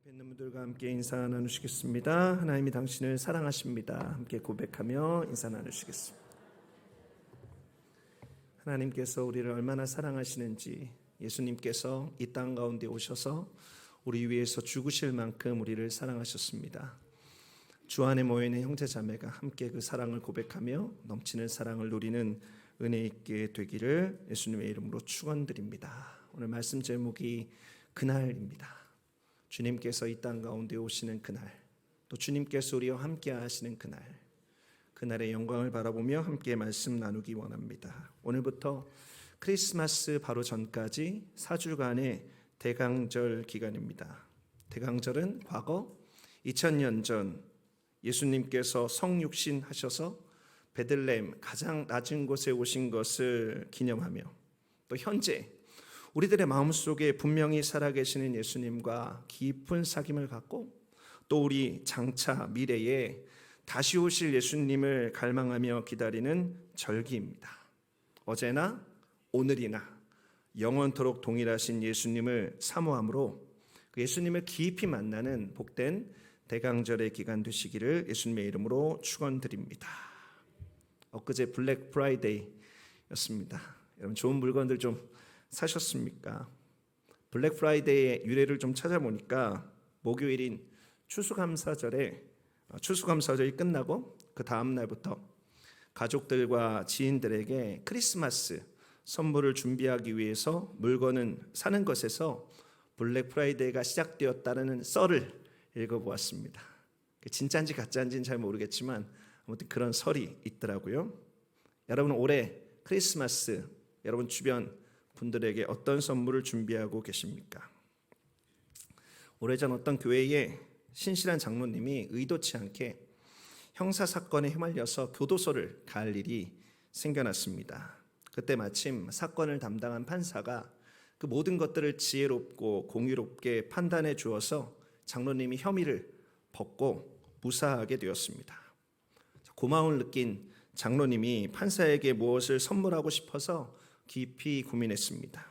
옆에 있는 분들과 함께 인사 나누시겠습니다. 하나님이 당신을 사랑하십니다. 함께 고백하며 인사 나누시겠습니다. 하나님께서 우리를 얼마나 사랑하시는지, 예수님께서 이 땅 가운데 오셔서 우리 위해서 죽으실 만큼 우리를 사랑하셨습니다. 주 안에 모여있는 형제자매가 함께 그 사랑을 고백하며 넘치는 사랑을 누리는 은혜 있게 되기를 예수님의 이름으로 축원드립니다. 오늘 말씀 제목이 그날입니다. 주님께서 이 땅 가운데 오시는 그날, 또 주님께서 우리와 함께 하시는 그날의 영광을 바라보며 함께 말씀 나누기 원합니다. 오늘부터 크리스마스 바로 전까지 4주간의 대강절 기간입니다. 대강절은 과거 2000년 전 예수님께서 성육신 하셔서 베들레헴 가장 낮은 곳에 오신 것을 기념하며, 또 현재 우리들의 마음속에 분명히 살아계시는 예수님과 깊은 사귐을 갖고, 또 우리 장차 미래에 다시 오실 예수님을 갈망하며 기다리는 절기입니다. 어제나 오늘이나 영원토록 동일하신 예수님을 사모함으로 그 예수님을 깊이 만나는 복된 대강절의 기간 되시기를 예수님의 이름으로 축원드립니다. 엊그제 블랙 프라이데이였습니다. 여러분 좋은 물건들 좀 사셨습니까? 블랙 프라이데이의 유래를 좀 찾아보니까 목요일인 추수감사절이 끝나고 그 다음 날부터 가족들과 지인들에게 크리스마스 선물을 준비하기 위해서 물건을 사는 것에서 블랙 프라이데이가 시작되었다는 썰을 읽어보았습니다. 진짜인지 가짜인지는 잘 모르겠지만 아무튼 그런 설이 있더라고요. 여러분 올해 크리스마스 여러분 주변 분들에게 어떤 선물을 준비하고 계십니까? 오래전 어떤 교회에 신실한 장로님이 의도치 않게 형사사건에 휘말려서 교도소를 갈 일이 생겨났습니다. 그때 마침 사건을 담당한 판사가 그 모든 것들을 지혜롭고 공유롭게 판단해 주어서 장로님이 혐의를 벗고 무사하게 되었습니다. 고마움을 느낀 장로님이 판사에게 무엇을 선물하고 싶어서 깊이 고민했습니다.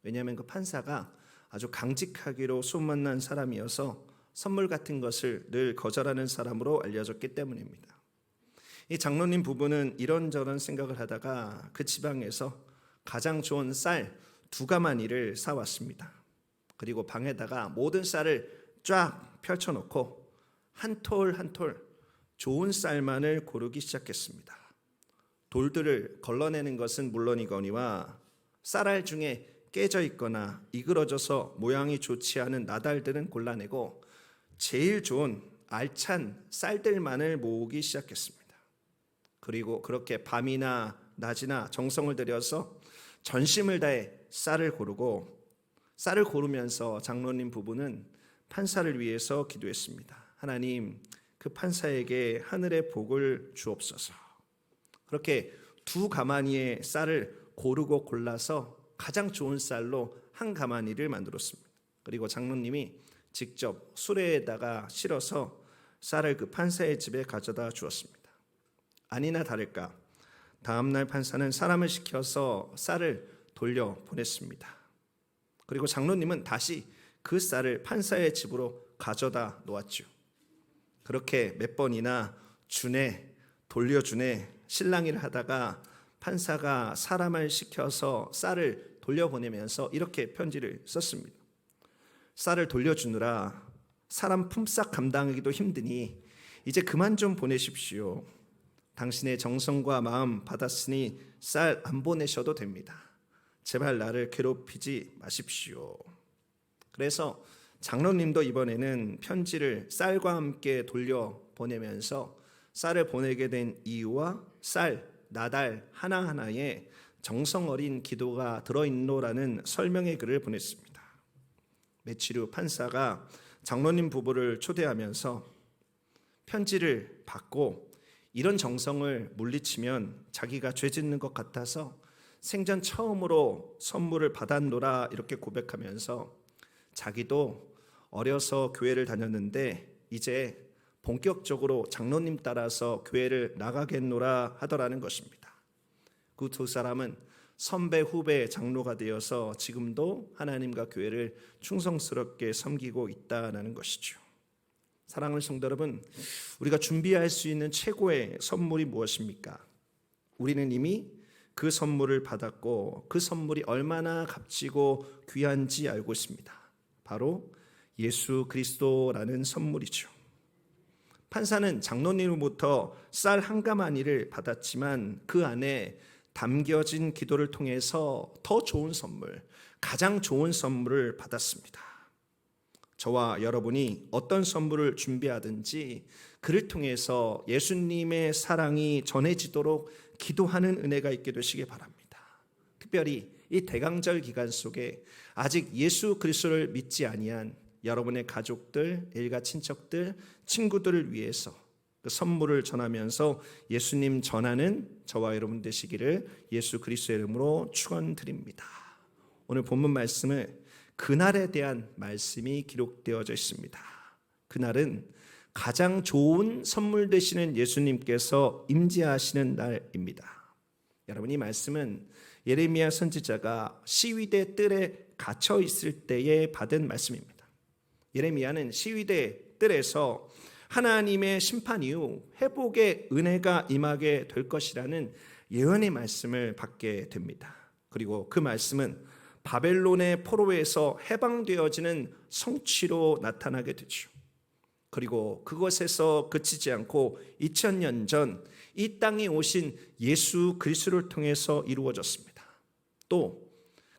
왜냐하면 그 판사가 아주 강직하기로 소문난 사람이어서 선물 같은 것을 늘 거절하는 사람으로 알려졌기 때문입니다. 이 장로님 부부는 이런저런 생각을 하다가 그 지방에서 가장 좋은 쌀 2가마니를 사왔습니다. 그리고 방에다가 모든 쌀을 쫙 펼쳐놓고 한 톨 한 톨 좋은 쌀만을 고르기 시작했습니다. 돌들을 걸러내는 것은 물론이거니와 쌀알 중에 깨져 있거나 이그러져서 모양이 좋지 않은 나달들은 골라내고 제일 좋은 알찬 쌀들만을 모으기 시작했습니다. 그리고 그렇게 밤이나 낮이나 정성을 들여서 전심을 다해 쌀을 고르면서 장로님 부부는 판사를 위해서 기도했습니다. 하나님, 그 판사에게 하늘의 복을 주옵소서. 그렇게 2가마니의 쌀을 고르고 골라서 가장 좋은 쌀로 1가마니를 만들었습니다. 그리고 장로님이 직접 수레에다가 실어서 쌀을 그 판사의 집에 가져다 주었습니다. 아니나 다를까 다음날 판사는 사람을 시켜서 쌀을 돌려보냈습니다. 그리고 장로님은 다시 그 쌀을 판사의 집으로 가져다 놓았죠. 그렇게 몇 번이나 돌려주네 실랑이를 하다가 판사가 사람을 시켜서 쌀을 돌려보내면서 이렇게 편지를 썼습니다. 쌀을 돌려주느라 사람 품삯 감당하기도 힘드니 이제 그만 좀 보내십시오. 당신의 정성과 마음 받았으니 쌀 안 보내셔도 됩니다. 제발 나를 괴롭히지 마십시오. 그래서 장로님도 이번에는 편지를 쌀과 함께 돌려보내면서 쌀을 보내게 된 이유와 쌀, 나달 하나하나에 정성 어린 기도가 들어있노라는 설명의 글을 보냈습니다. 며칠 후 판사가 장로님 부부를 초대하면서 편지를 받고 이런 정성을 물리치면 자기가 죄 짓는 것 같아서 생전 처음으로 선물을 받았노라 이렇게 고백하면서 자기도 어려서 교회를 다녔는데 이제 본격적으로 장로님 따라서 교회를 나가겠노라 하더라는 것입니다. 그 2사람은 선배 후배 장로가 되어서 지금도 하나님과 교회를 충성스럽게 섬기고 있다는 것이죠. 사랑하는 성도 여러분, 우리가 준비할 수 있는 최고의 선물이 무엇입니까? 우리는 이미 그 선물을 받았고 그 선물이 얼마나 값지고 귀한지 알고 있습니다. 바로 예수 그리스도라는 선물이죠. 판사는 장로님으로부터 쌀 한 가마니를 받았지만 그 안에 담겨진 기도를 통해서 더 좋은 선물, 가장 좋은 선물을 받았습니다. 저와 여러분이 어떤 선물을 준비하든지 그를 통해서 예수님의 사랑이 전해지도록 기도하는 은혜가 있게 되시기 바랍니다. 특별히 이 대강절 기간 속에 아직 예수 그리스도를 믿지 아니한 여러분의 가족들, 일가 친척들, 친구들을 위해서 그 선물을 전하면서 예수님 전하는 저와 여러분 되시기를 예수 그리스도의 이름으로 축원드립니다. 오늘 본문 말씀은 그날에 대한 말씀이 기록되어져 있습니다. 그날은 가장 좋은 선물 되시는 예수님께서 임재하시는 날입니다. 여러분, 이 말씀은 예레미야 선지자가 시위대 뜰에 갇혀 있을 때에 받은 말씀입니다. 예레미야는 시위대 뜰에서 하나님의 심판 이후 회복의 은혜가 임하게 될 것이라는 예언의 말씀을 받게 됩니다. 그리고 그 말씀은 바벨론의 포로에서 해방되어지는 성취로 나타나게 되죠. 그리고 그것에서 그치지 않고 2000년 전 이 땅에 오신 예수 그리스도를 통해서 이루어졌습니다. 또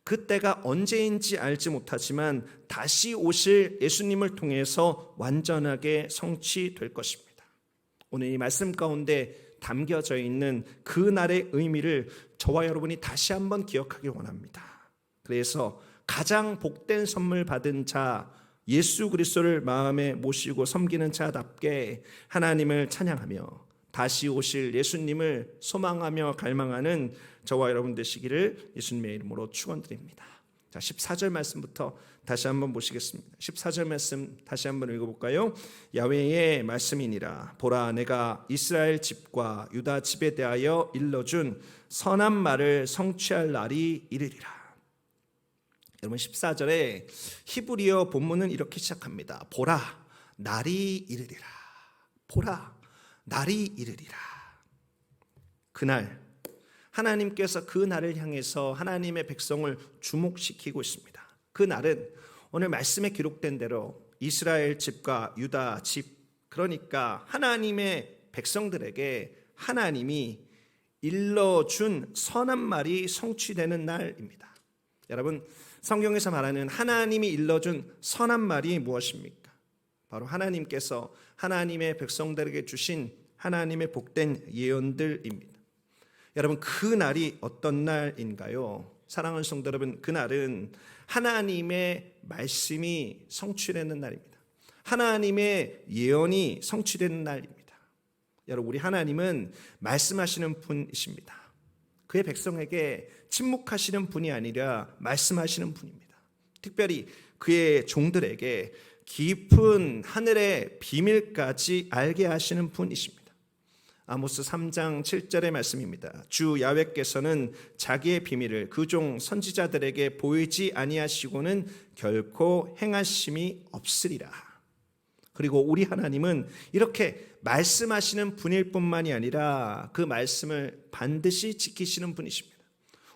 그때가 언제인지 알지 못하지만 다시 오실 예수님을 통해서 완전하게 성취될 것입니다. 오늘 이 말씀 가운데 담겨져 있는 그 날의 의미를 저와 여러분이 다시 한번 기억하기 원합니다. 그래서 가장 복된 선물 받은 자 예수 그리스도를 마음에 모시고 섬기는 자답게 하나님을 찬양하며 다시 오실 예수님을 소망하며 갈망하는 저와 여러분 되시기를 예수님의 이름으로 축원드립니다. 자, 14절 말씀부터 다시 한번 보시겠습니다. 14절 말씀 다시 한번 읽어볼까요? 야훼의 말씀이니라. 보라, 내가 이스라엘 집과 유다 집에 대하여 일러준 선한 말을 성취할 날이 이르리라. 여러분, 14절에 히브리어 본문은 이렇게 시작합니다. 보라, 날이 이르리라. 보라, 날이 이르리라. 그날 하나님께서 그 날을 향해서 하나님의 백성을 주목시키고 있습니다. 그 날은 오늘 말씀에 기록된 대로 이스라엘 집과 유다 집, 그러니까 하나님의 백성들에게 하나님이 일러준 선한 말이 성취되는 날입니다. 여러분, 성경에서 말하는 하나님이 일러준 선한 말이 무엇입니까? 바로 하나님께서 하나님의 백성들에게 주신 하나님의 복된 예언들입니다. 여러분, 그 날이 어떤 날인가요? 사랑하는 성도 여러분, 그 날은 하나님의 말씀이 성취되는 날입니다. 하나님의 예언이 성취되는 날입니다. 여러분, 우리 하나님은 말씀하시는 분이십니다. 그의 백성에게 침묵하시는 분이 아니라 말씀하시는 분입니다. 특별히 그의 종들에게 깊은 하늘의 비밀까지 알게 하시는 분이십니다. 아모스 3장 7절의 말씀입니다. 주 야훼께서는 자기의 비밀을 그 종 선지자들에게 보이지 아니하시고는 결코 행하심이 없으리라. 그리고 우리 하나님은 이렇게 말씀하시는 분일 뿐만이 아니라 그 말씀을 반드시 지키시는 분이십니다.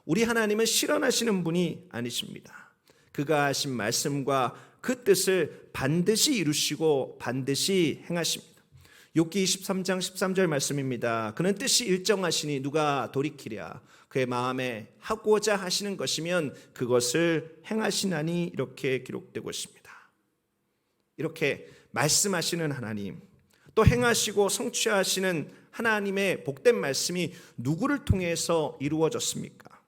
우리 하나님은 실현하시는 분이 아니십니다. 그가 하신 말씀과 그 뜻을 반드시 이루시고 반드시 행하십니다. 욥기 23장 13절 말씀입니다. 그는 뜻이 일정하시니 누가 돌이키랴. 그의 마음에 하고자 하시는 것이면 그것을 행하시나니, 이렇게 기록되고 있습니다. 이렇게 말씀하시는 하나님, 또 행하시고 성취하시는 하나님의 복된 말씀이 누구를 통해서 이루어졌습니까?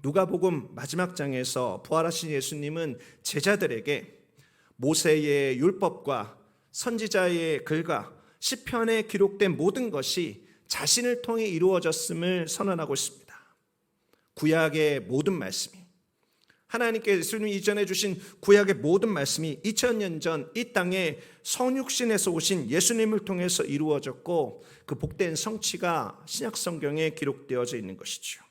누가복음 마지막 장에서 부활하신 예수님은 제자들에게 모세의 율법과 선지자의 글과 시편에 기록된 모든 것이 자신을 통해 이루어졌음을 선언하고 있습니다. 구약의 모든 말씀이, 하나님께 예수님이 이전해 주신 구약의 모든 말씀이 2000년 전 이 땅에 성육신에서 오신 예수님을 통해서 이루어졌고 그 복된 성취가 신약 성경에 기록되어져 있는 것이죠.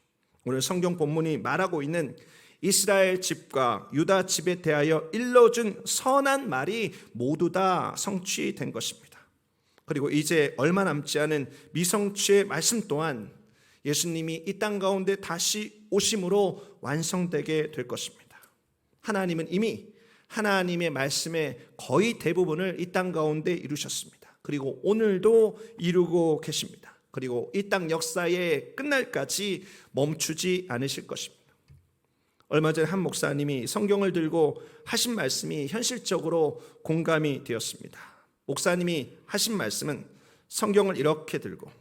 오늘 성경 본문이 말하고 있는 이스라엘 집과 유다 집에 대하여 일러준 선한 말이 모두 다 성취된 것입니다. 그리고 이제 얼마 남지 않은 미성취의 말씀 또한 예수님이 이 땅 가운데 다시 오심으로 완성되게 될 것입니다. 하나님은 이미 하나님의 말씀의 거의 대부분을 이 땅 가운데 이루셨습니다. 그리고 오늘도 이루고 계십니다. 그리고 이 땅 역사의 끝날까지 멈추지 않으실 것입니다. 얼마 전에 한 목사님이 성경을 들고 하신 말씀이 현실적으로 공감이 되었습니다. 목사님이 하신 말씀은 성경을 이렇게 들고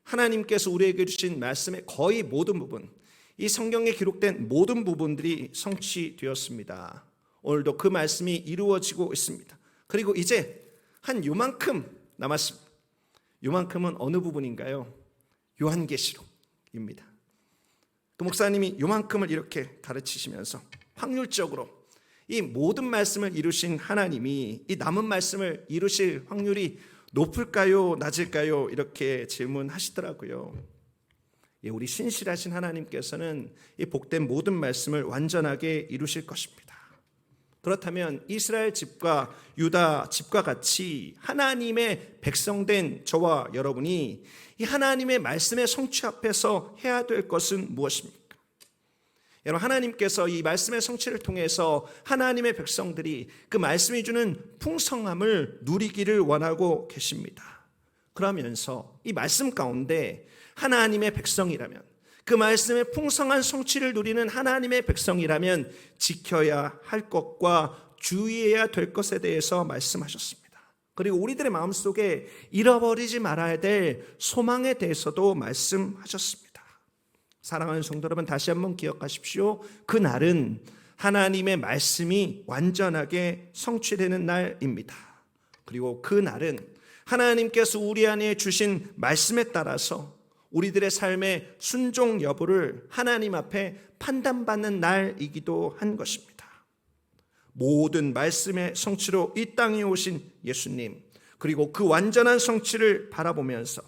하나님께서 우리에게 주신 말씀의 거의 모든 부분, 이 성경에 기록된 모든 부분들이 성취되었습니다. 오늘도 그 말씀이 이루어지고 있습니다. 그리고 이제 한 요만큼 남았습니다. 요만큼은 어느 부분인가요? 요한계시록입니다. 그 목사님이 요만큼을 이렇게 가르치시면서 확률적으로 이 모든 말씀을 이루신 하나님이 이 남은 말씀을 이루실 확률이 높을까요? 낮을까요? 이렇게 질문하시더라고요. 우리 신실하신 하나님께서는 이 복된 모든 말씀을 완전하게 이루실 것입니다. 그렇다면 이스라엘 집과 유다 집과 같이 하나님의 백성된 저와 여러분이 이 하나님의 말씀의 성취 앞에서 해야 될 것은 무엇입니까? 여러분, 하나님께서 이 말씀의 성취를 통해서 하나님의 백성들이 그 말씀이 주는 풍성함을 누리기를 원하고 계십니다. 그러면서 이 말씀 가운데 하나님의 백성이라면, 그 말씀의 풍성한 성취를 누리는 하나님의 백성이라면 지켜야 할 것과 주의해야 될 것에 대해서 말씀하셨습니다. 그리고 우리들의 마음속에 잃어버리지 말아야 될 소망에 대해서도 말씀하셨습니다. 사랑하는 성도 여러분, 다시 한번 기억하십시오. 그날은 하나님의 말씀이 완전하게 성취되는 날입니다. 그리고 그날은 하나님께서 우리 안에 주신 말씀에 따라서 우리들의 삶의 순종 여부를 하나님 앞에 판단받는 날이기도 한 것입니다. 모든 말씀의 성취로 이 땅에 오신 예수님, 그리고 그 완전한 성취를 바라보면서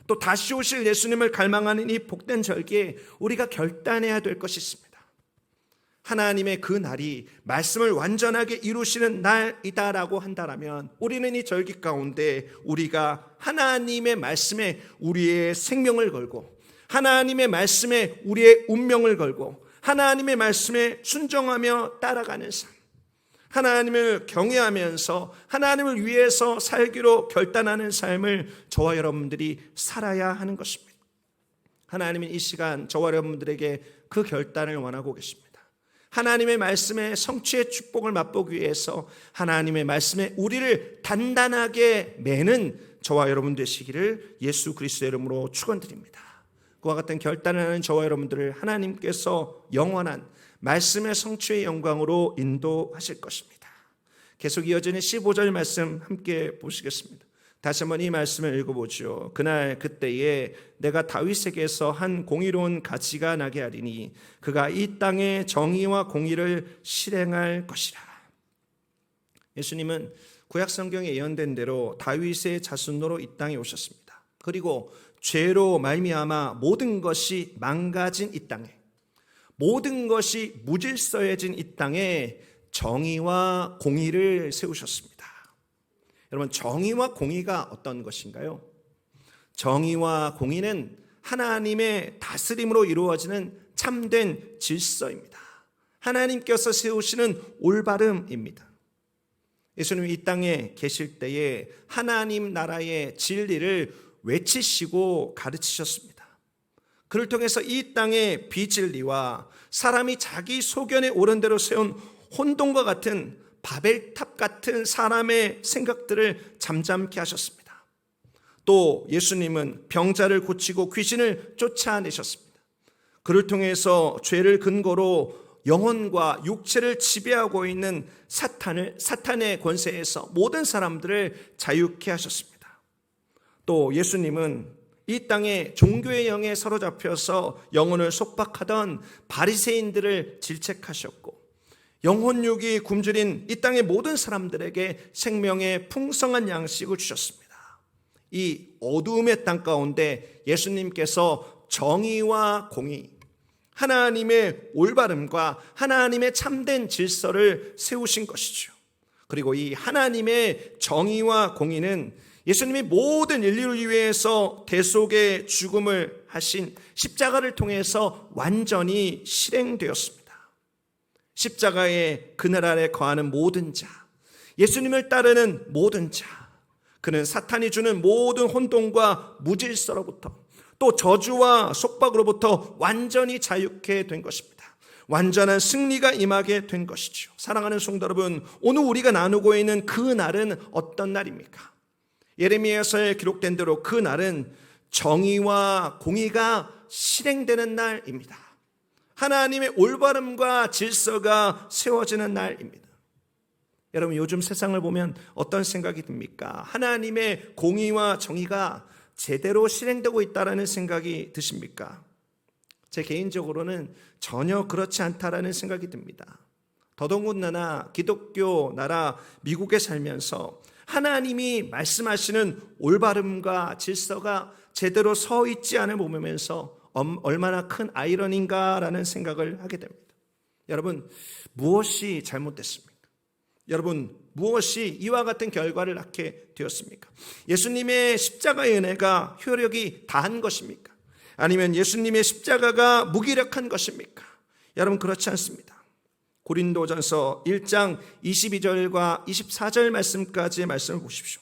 또 다시 오실 예수님을 갈망하는 이 복된 절기에 우리가 결단해야 될 것이 있습니다. 하나님의 그 날이 말씀을 완전하게 이루시는 날이다라고 한다면 우리는 이 절기 가운데 우리가 하나님의 말씀에 우리의 생명을 걸고, 하나님의 말씀에 우리의 운명을 걸고, 하나님의 말씀에 순종하며 따라가는 삶, 하나님을 경외하면서 하나님을 위해서 살기로 결단하는 삶을 저와 여러분들이 살아야 하는 것입니다. 하나님은 이 시간 저와 여러분들에게 그 결단을 원하고 계십니다. 하나님의 말씀의 성취의 축복을 맛보기 위해서 하나님의 말씀에 우리를 단단하게 매는 저와 여러분 되시기를 예수 그리스도의 이름으로 축원드립니다. 그와 같은 결단을 하는 저와 여러분들을 하나님께서 영원한 말씀의 성취의 영광으로 인도하실 것입니다. 계속 이어지는 15절 말씀 함께 보시겠습니다. 다시 한번 이 말씀을 읽어보죠. 그날 그때에 내가 다윗에게서 한 공의로운 가치가 나게 하리니 그가 이 땅에 정의와 공의를 실행할 것이라. 예수님은 구약 성경에 예언된 대로 다윗의 자손으로 이 땅에 오셨습니다. 그리고 죄로 말미암아 모든 것이 망가진 이 땅에, 모든 것이 무질서해진 이 땅에 정의와 공의를 세우셨습니다. 여러분, 정의와 공의가 어떤 것인가요? 정의와 공의는 하나님의 다스림으로 이루어지는 참된 질서입니다. 하나님께서 세우시는 올바름입니다. 예수님이 이 땅에 계실 때에 하나님 나라의 진리를 외치시고 가르치셨습니다. 그를 통해서 이 땅의 비진리와 사람이 자기 소견에 옳은 대로 세운 혼돈과 같은 바벨탑 같은 사람의 생각들을 잠잠케 하셨습니다. 또 예수님은 병자를 고치고 귀신을 쫓아내셨습니다. 그를 통해서 죄를 근거로 영혼과 육체를 지배하고 있는 사탄의 권세에서 모든 사람들을 자유케 하셨습니다. 또 예수님은 이 땅에 종교의 영에 사로잡혀서 영혼을 속박하던 바리새인들을 질책하셨고, 영혼육이 굶주린 이 땅의 모든 사람들에게 생명의 풍성한 양식을 주셨습니다. 이 어두움의 땅 가운데 예수님께서 정의와 공의, 하나님의 올바름과 하나님의 참된 질서를 세우신 것이죠. 그리고 이 하나님의 정의와 공의는 예수님이 모든 인류를 위해서 대속의 죽음을 하신 십자가를 통해서 완전히 실행되었습니다. 십자가의 그늘 아래 거하는 모든 자, 예수님을 따르는 모든 자, 그는 사탄이 주는 모든 혼돈과 무질서로부터, 또 저주와 속박으로부터 완전히 자유케 된 것입니다. 완전한 승리가 임하게 된 것이죠. 사랑하는 성도 여러분, 오늘 우리가 나누고 있는 그 날은 어떤 날입니까? 예레미야서에 기록된 대로 그 날은 정의와 공의가 실행되는 날입니다. 하나님의 올바름과 질서가 세워지는 날입니다. 여러분, 요즘 세상을 보면 어떤 생각이 듭니까? 하나님의 공의와 정의가 제대로 실행되고 있다는 생각이 드십니까? 제 개인적으로는 전혀 그렇지 않다라는 생각이 듭니다. 더더군다나 기독교 나라 미국에 살면서 하나님이 말씀하시는 올바름과 질서가 제대로 서 있지 않을 보면서 얼마나 큰 아이러니인가라는 생각을 하게 됩니다. 여러분, 무엇이 잘못됐습니까? 여러분, 무엇이 이와 같은 결과를 낳게 되었습니까? 예수님의 십자가의 은혜가 효력이 다한 것입니까? 아니면 예수님의 십자가가 무기력한 것입니까? 여러분, 그렇지 않습니다. 고린도전서 1장 22절과 24절 말씀까지의 말씀을 보십시오.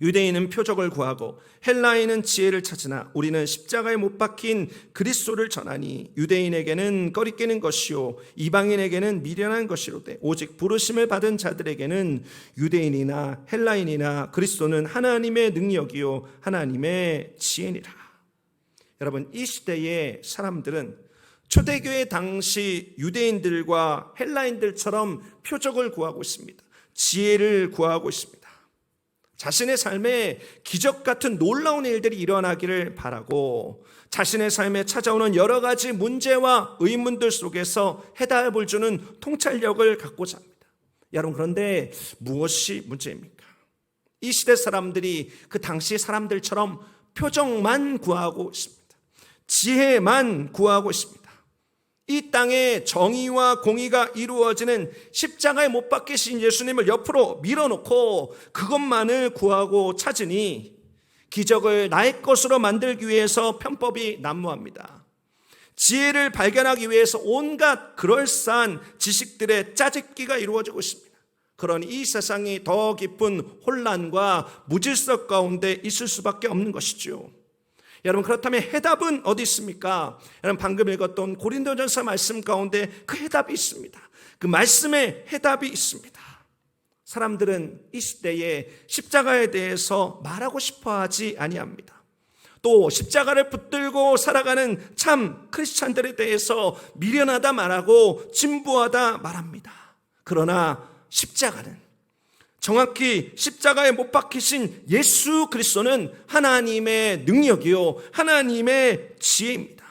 유대인은 표적을 구하고 헬라인은 지혜를 찾으나 우리는 십자가에 못 박힌 그리스도를 전하니 유대인에게는 꺼리끼는 것이요 이방인에게는 미련한 것이로되 오직 부르심을 받은 자들에게는 유대인이나 헬라인이나 그리스도는 하나님의 능력이요 하나님의 지혜니라. 여러분, 이 시대의 사람들은 초대교회 당시 유대인들과 헬라인들처럼 표적을 구하고 있습니다. 지혜를 구하고 있습니다. 자신의 삶에 기적 같은 놀라운 일들이 일어나기를 바라고 자신의 삶에 찾아오는 여러 가지 문제와 의문들 속에서 해답을 주는 통찰력을 갖고자 합니다. 여러분, 그런데 무엇이 문제입니까? 이 시대 사람들이 그 당시 사람들처럼 표적만 구하고 있습니다. 지혜만 구하고 있습니다. 이 땅에 정의와 공의가 이루어지는 십자가에 못 박히신 예수님을 옆으로 밀어놓고 그것만을 구하고 찾으니 기적을 나의 것으로 만들기 위해서 편법이 난무합니다. 지혜를 발견하기 위해서 온갖 그럴싸한 지식들의 짜집기가 이루어지고 있습니다. 그러니 이 세상이 더 깊은 혼란과 무질서 가운데 있을 수밖에 없는 것이죠. 여러분, 그렇다면 해답은 어디 있습니까? 여러분, 방금 읽었던 고린도전서 말씀 가운데 그 해답이 있습니다. 그 말씀에 해답이 있습니다. 사람들은 이 시대에 십자가에 대해서 말하고 싶어하지 아니합니다. 또 십자가를 붙들고 살아가는 참 크리스찬들에 대해서 미련하다 말하고 진부하다 말합니다. 그러나 십자가는, 정확히 십자가에 못 박히신 예수 그리스도는 하나님의 능력이요 하나님의 지혜입니다.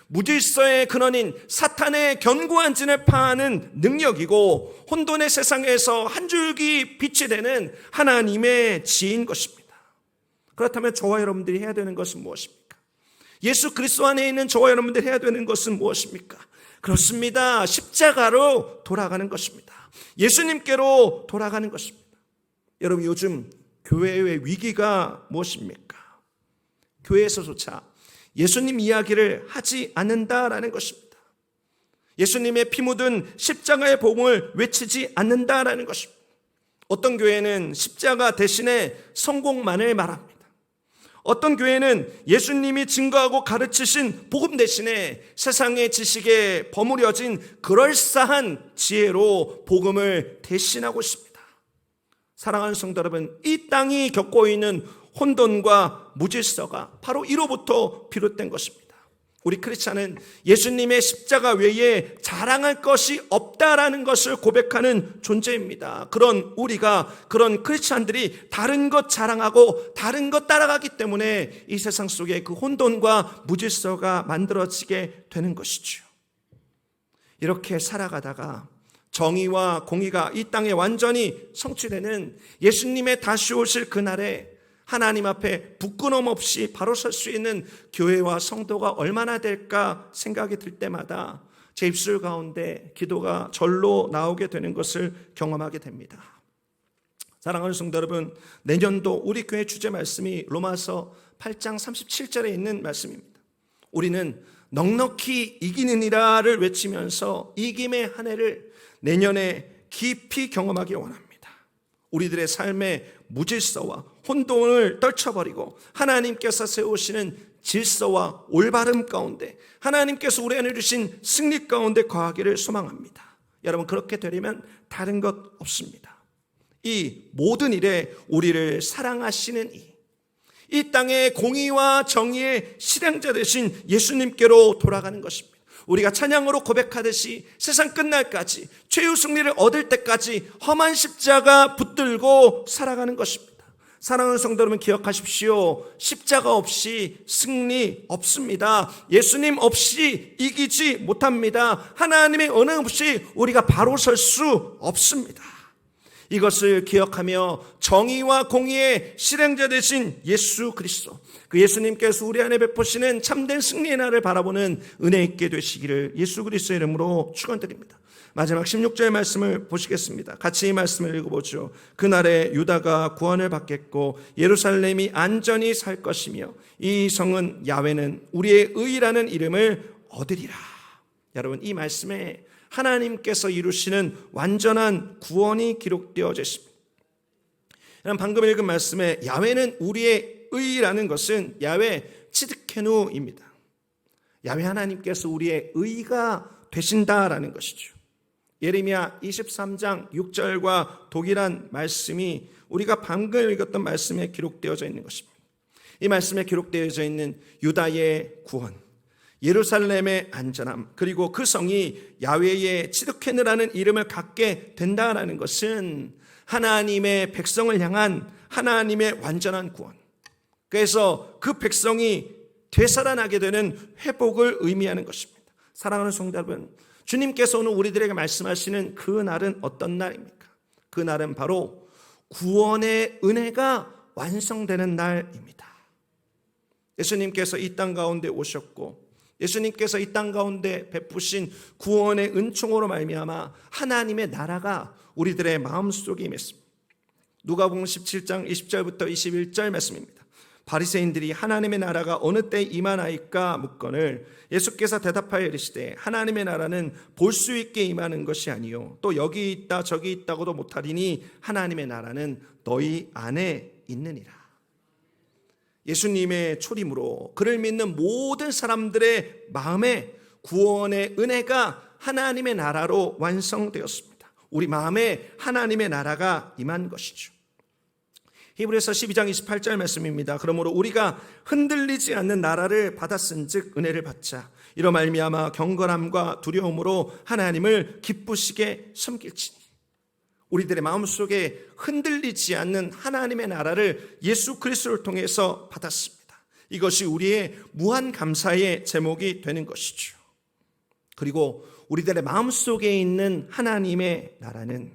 무질서의 근원인 사탄의 견고한 진을 파하는 능력이고 혼돈의 세상에서 한 줄기 빛이 되는 하나님의 지혜인 것입니다. 그렇다면 저와 여러분들이 해야 되는 것은 무엇입니까? 예수 그리스도 안에 있는 저와 여러분들이 해야 되는 것은 무엇입니까? 그렇습니다. 십자가로 돌아가는 것입니다. 예수님께로 돌아가는 것입니다. 여러분, 요즘 교회의 위기가 무엇입니까? 교회에서조차 예수님 이야기를 하지 않는다라는 것입니다. 예수님의 피 묻은 십자가의 복음을 외치지 않는다라는 것입니다. 어떤 교회는 십자가 대신에 성공만을 말합니다. 어떤 교회는 예수님이 증거하고 가르치신 복음 대신에 세상의 지식에 버무려진 그럴싸한 지혜로 복음을 대신하고 있습니다. 사랑하는 성도 여러분, 이 땅이 겪고 있는 혼돈과 무질서가 바로 이로부터 비롯된 것입니다. 우리 크리스찬은 예수님의 십자가 외에 자랑할 것이 없다라는 것을 고백하는 존재입니다. 그런 우리가, 그런 크리스찬들이 다른 것 자랑하고 다른 것 따라가기 때문에 이 세상 속에 그 혼돈과 무질서가 만들어지게 되는 것이죠. 이렇게 살아가다가 정의와 공의가 이 땅에 완전히 성취되는 예수님의 다시 오실 그날에 하나님 앞에 부끄럼 없이 바로 설 수 있는 교회와 성도가 얼마나 될까 생각이 들 때마다 제 입술 가운데 기도가 절로 나오게 되는 것을 경험하게 됩니다. 사랑하는 성도 여러분, 내년도 우리 교회 주제 말씀이 로마서 8장 37절에 있는 말씀입니다. 우리는 넉넉히 이기느니라를 외치면서 이김의 한 해를 내년에 깊이 경험하기 원합니다. 우리들의 삶의 무질서와 혼돈을 떨쳐버리고 하나님께서 세우시는 질서와 올바름 가운데 하나님께서 우리 안에 주신 승리 가운데 거하기를 소망합니다. 여러분, 그렇게 되려면 다른 것 없습니다. 이 모든 일에 우리를 사랑하시는 이 땅의 공의와 정의의 실행자 되신 예수님께로 돌아가는 것입니다. 우리가 찬양으로 고백하듯이 세상 끝날까지 최후 승리를 얻을 때까지 험한 십자가 붙들고 살아가는 것입니다. 사랑하는 성도 여러분, 기억하십시오. 십자가 없이 승리 없습니다. 예수님 없이 이기지 못합니다. 하나님의 은혜 없이 우리가 바로 설 수 없습니다. 이것을 기억하며 정의와 공의의 실행자 되신 예수 그리스도, 그 예수님께서 우리 안에 베푸시는 참된 승리의 날을 바라보는 은혜 있게 되시기를 예수 그리스도의 이름으로 축원드립니다. 마지막 16절의 말씀을 보시겠습니다. 같이 이 말씀을 읽어보죠. 그날에 유다가 구원을 받겠고 예루살렘이 안전히 살 것이며 이 성은 야훼는 우리의 의라는 이름을 얻으리라. 여러분, 이 말씀에 하나님께서 이루시는 완전한 구원이 기록되어져 있습니다. 방금 읽은 말씀에 야훼는 우리의 의라는 것은 야훼 츠드케누입니다. 야훼 하나님께서 우리의 의가 되신다라는 것이죠. 예레미야 23장 6절과 동일한 말씀이 우리가 방금 읽었던 말씀에 기록되어져 있는 것입니다. 이 말씀에 기록되어져 있는 유다의 구원, 예루살렘의 안전함, 그리고 그 성이 야훼의 츠드케누라는 이름을 갖게 된다라는 것은 하나님의 백성을 향한 하나님의 완전한 구원, 그래서 그 백성이 되살아나게 되는 회복을 의미하는 것입니다. 사랑하는 성도 여러분, 주님께서 오늘 우리들에게 말씀하시는 그 날은 어떤 날입니까? 그 날은 바로 구원의 은혜가 완성되는 날입니다. 예수님께서 이 땅 가운데 오셨고 예수님께서 이 땅 가운데 베푸신 구원의 은총으로 말미암아 하나님의 나라가 우리들의 마음속에 임했습니다. 누가복음 17장 20절부터 21절 말씀입니다. 바리새인들이 하나님의 나라가 어느 때 임하나이까 묻거늘 예수께서 대답하여 이르시되 하나님의 나라는 볼 수 있게 임하는 것이 아니요 또 여기 있다 저기 있다고도 못하리니 하나님의 나라는 너희 안에 있느니라. 예수님의 초림으로 그를 믿는 모든 사람들의 마음에 구원의 은혜가 하나님의 나라로 완성되었습니다. 우리 마음에 하나님의 나라가 임한 것이죠. 히브리서 12장 28절 말씀입니다. 그러므로 우리가 흔들리지 않는 나라를 받았은즉 은혜를 받자. 이로 말미암아 경건함과 두려움으로 하나님을 기쁘시게 섬길지니. 우리들의 마음속에 흔들리지 않는 하나님의 나라를 예수 그리스도를 통해서 받았습니다. 이것이 우리의 무한 감사의 제목이 되는 것이죠. 그리고 우리들의 마음속에 있는 하나님의 나라는,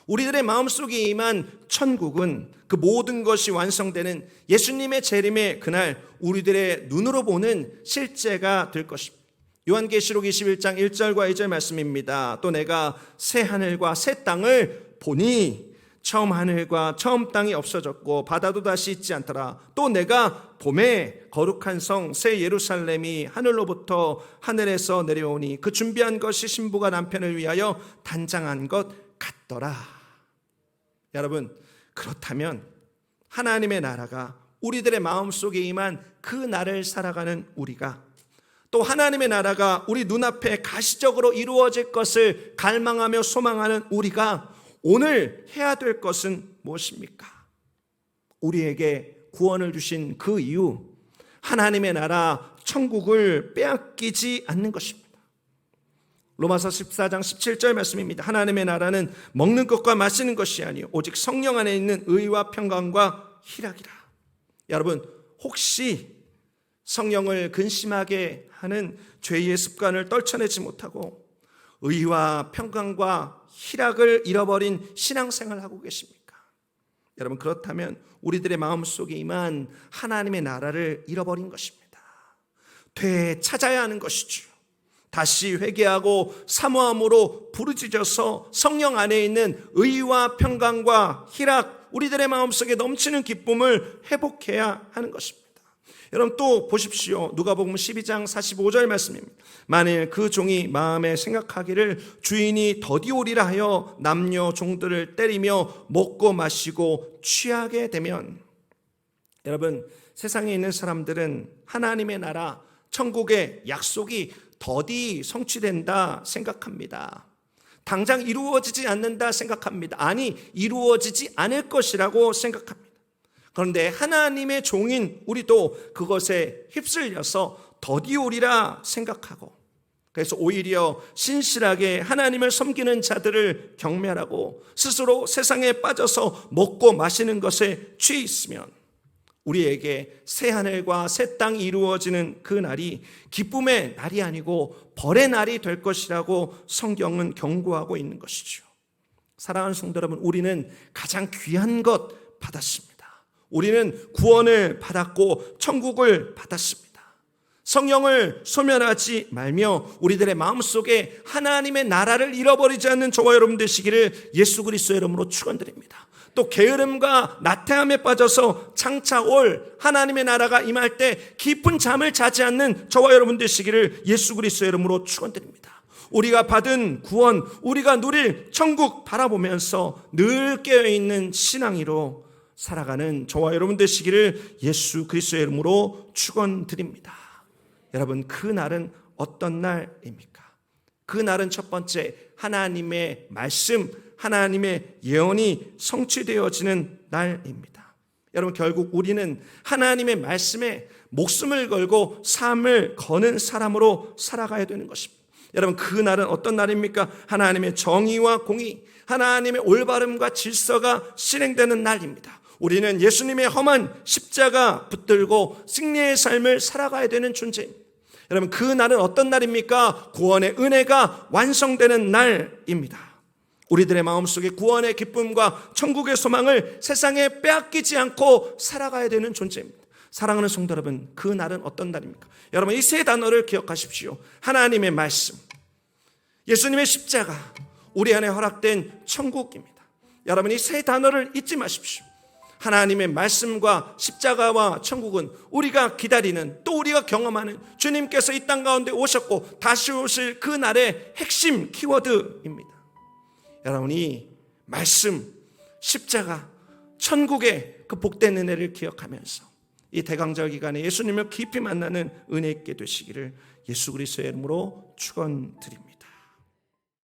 우리들의 마음속에 임한 천국은 그 모든 것이 완성되는 예수님의 재림의 그날 우리들의 눈으로 보는 실제가 될 것입니다. 요한계시록 21장 1절과 2절 말씀입니다. 또 내가 새 하늘과 새 땅을 보니 처음 하늘과 처음 땅이 없어졌고 바다도 다시 있지 않더라. 또 내가 봄에 거룩한 성 새 예루살렘이 하늘로부터 하늘에서 내려오니 그 준비한 것이 신부가 남편을 위하여 단장한 것 같더라. 여러분, 그렇다면 하나님의 나라가 우리들의 마음속에 임한 그 날을 살아가는 우리가, 또 하나님의 나라가 우리 눈앞에 가시적으로 이루어질 것을 갈망하며 소망하는 우리가 오늘 해야 될 것은 무엇입니까? 우리에게 구원을 주신 그 이유, 하나님의 나라 천국을 빼앗기지 않는 것입니다. 로마서 14장 17절 말씀입니다. 하나님의 나라는 먹는 것과 마시는 것이 아니요 오직 성령 안에 있는 의와 평강과 희락이라. 여러분, 혹시 성령을 근심하게 하는 죄의 습관을 떨쳐내지 못하고 의와 평강과 희락을 잃어버린 신앙생활을 하고 계십니까? 여러분, 그렇다면 우리들의 마음속에 임한 하나님의 나라를 잃어버린 것입니다. 되찾아야 하는 것이죠. 다시 회개하고 사모함으로 부르짖어서 성령 안에 있는 의와 평강과 희락, 우리들의 마음속에 넘치는 기쁨을 회복해야 하는 것입니다. 여러분, 또 보십시오. 누가복음 12장 45절 말씀입니다. 만일 그 종이 마음에 생각하기를 주인이 더디 오리라 하여 남녀 종들을 때리며 먹고 마시고 취하게 되면, 여러분, 세상에 있는 사람들은 하나님의 나라, 천국의 약속이 더디 성취된다 생각합니다. 당장 이루어지지 않는다 생각합니다. 아니, 이루어지지 않을 것이라고 생각합니다. 그런데 하나님의 종인 우리도 그것에 휩쓸려서 더디 오리라 생각하고, 그래서 오히려 신실하게 하나님을 섬기는 자들을 경멸하고 스스로 세상에 빠져서 먹고 마시는 것에 취해 있으면 우리에게 새 하늘과 새 땅이 이루어지는 그 날이 기쁨의 날이 아니고 벌의 날이 될 것이라고 성경은 경고하고 있는 것이죠. 사랑하는 성도 여러분, 우리는 가장 귀한 것 받았습니다. 우리는 구원을 받았고 천국을 받았습니다. 성령을 소멸하지 말며 우리들의 마음속에 하나님의 나라를 잃어버리지 않는 저와 여러분 되시기를 예수 그리스도의 이름으로 축원드립니다. 또 게으름과 나태함에 빠져서 장차 올 하나님의 나라가 임할 때 깊은 잠을 자지 않는 저와 여러분 되시기를 예수 그리스도의 이름으로 축원드립니다. 우리가 받은 구원, 우리가 누릴 천국 바라보면서 늘 깨어있는 신앙이로 살아가는 저와 여러분 되시기를 예수 그리스도의 이름으로 축원드립니다. 여러분, 그 날은 어떤 날입니까? 그 날은 첫 번째, 하나님의 말씀, 하나님의 예언이 성취되어지는 날입니다. 여러분, 결국 우리는 하나님의 말씀에 목숨을 걸고 삶을 거는 사람으로 살아가야 되는 것입니다. 여러분, 그 날은 어떤 날입니까? 하나님의 정의와 공의, 하나님의 올바름과 질서가 실행되는 날입니다. 우리는 예수님의 험한 십자가 붙들고 승리의 삶을 살아가야 되는 존재입니다. 여러분, 그 날은 어떤 날입니까? 구원의 은혜가 완성되는 날입니다. 우리들의 마음속에 구원의 기쁨과 천국의 소망을 세상에 빼앗기지 않고 살아가야 되는 존재입니다. 사랑하는 성도 여러분, 그 날은 어떤 날입니까? 여러분, 이 세 단어를 기억하십시오. 하나님의 말씀, 예수님의 십자가, 우리 안에 허락된 천국입니다. 여러분, 이 세 단어를 잊지 마십시오. 하나님의 말씀과 십자가와 천국은 우리가 기다리는, 또 우리가 경험하는 주님께서 이 땅 가운데 오셨고 다시 오실 그 날의 핵심 키워드입니다. 여러분이 말씀, 십자가, 천국의 그 복된 은혜를 기억하면서 이 대강절 기간에 예수님을 깊이 만나는 은혜 있게 되시기를 예수 그리스도의 이름으로 축원드립니다.